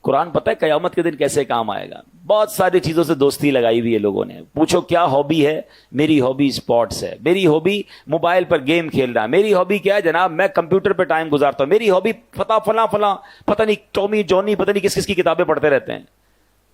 قرآن پتہ ہے قیامت کے دن کیسے کام آئے گا؟ بہت ساری چیزوں سے دوستی لگائی ہوئی ہے لوگوں نے. پوچھو کیا ہابی ہے؟ میری ہابی اسپورٹس ہے. میری ہابی موبائل پر گیم کھیلنا ہے. میری ہابی کیا ہے جناب؟ میں کمپیوٹر پہ ٹائم گزارتا ہوں. میری ہابی فلاں پتہ نہیں ٹامی جونی پتہ نہیں کس کس کی کتابیں پڑھتے رہتے ہیں.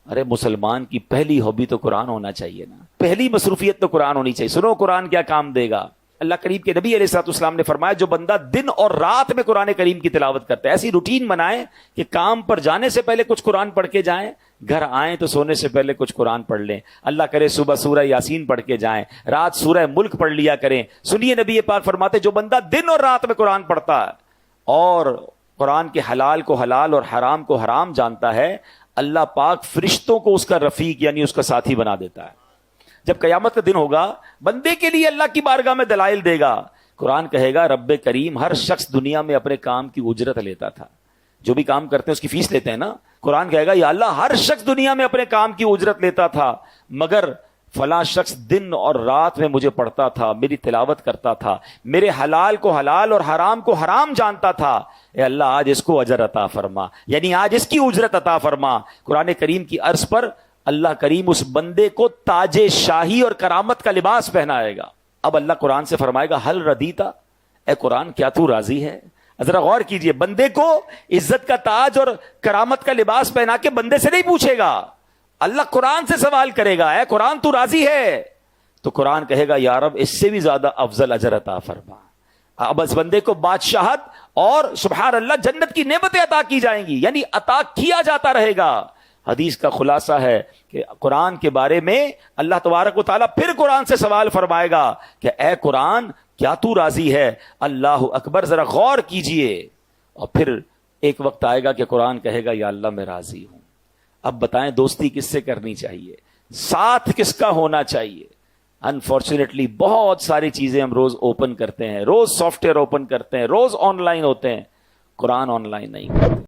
ارے مسلمان کی پہلی ہابی تو قرآن ہونا چاہیے نا, پہلی مصروفیت تو قرآن ہونی چاہیے. سنو قرآن کیا کام دے گا. اللہ کریم کے نبی علیہ الصلوۃ والسلام نے فرمایا جو بندہ دن اور رات میں قرآن کریم کی تلاوت کرتا ہے, ایسی روٹین بنائیں کہ کام پر جانے سے پہلے کچھ قرآن پڑھ کے جائیں, گھر آئیں تو سونے سے پہلے کچھ قرآن پڑھ لیں, اللہ کرے صبح سورہ یاسین پڑھ کے جائیں, رات سورہ ملک پڑھ لیا کریں. سنیے نبی پاک فرماتے جو بندہ دن اور رات میں قرآن پڑھتا ہے اور قرآن کے حلال کو حلال اور حرام کو حرام جانتا ہے, اللہ پاک فرشتوں کو اس کا رفیق یعنی اس کا ساتھی بنا دیتا ہے. جب قیامت کا دن ہوگا بندے کے لیے اللہ کی بارگاہ میں دلائل دے گا. قرآن کہے گا رب کریم ہر شخص دنیا میں اپنے کام کی اجرت لیتا تھا, جو بھی کام کرتے ہیں اس کی فیس لیتے ہیں نا. قرآن کہے گا یا اللہ ہر شخص دنیا میں اپنے کام کی اجرت لیتا تھا, مگر فلاں شخص دن اور رات میں مجھے پڑھتا تھا, میری تلاوت کرتا تھا, میرے حلال کو حلال اور حرام کو حرام جانتا تھا. اے اللہ آج اس کو اجر عطا فرما, یعنی آج اس کی اجرت عطا فرما. قرآن کریم کی عرض پر اللہ کریم اس بندے کو تاج شاہی اور کرامت کا لباس پہنائے گا. اب اللہ قرآن سے فرمائے گا حل ردیتا, اے قرآن کیا تو راضی ہے؟ ذرا غور کیجئے, بندے کو عزت کا تاج اور کرامت کا لباس پہنا کے بندے سے نہیں پوچھے گا, اللہ قرآن سے سوال کرے گا, اے قرآن تو راضی ہے؟ تو قرآن کہے گا یا رب اس سے بھی زیادہ افضل اجر عطا فرما. اب اس بندے کو بادشاہت اور سبحان اللہ جنت کی نعمتیں عطا کی جائیں گی, یعنی عطا کیا جاتا رہے گا. حدیث کا خلاصہ ہے کہ قرآن کے بارے میں اللہ تبارک و تعالیٰ پھر قرآن سے سوال فرمائے گا کہ اے قرآن کیا تو راضی ہے؟ اللہ اکبر, ذرا غور کیجئے. اور پھر ایک وقت آئے گا کہ قرآن کہے گا یا اللہ میں راضی ہوں. اب بتائیں دوستی کس سے کرنی چاہیے, ساتھ کس کا ہونا چاہیے؟ انفارچونیٹلی بہت ساری چیزیں ہم روز اوپن کرتے ہیں, روز سافٹ ویئر اوپن کرتے ہیں, روز آن لائن ہوتے ہیں, قرآن آن لائن نہیں کرتے.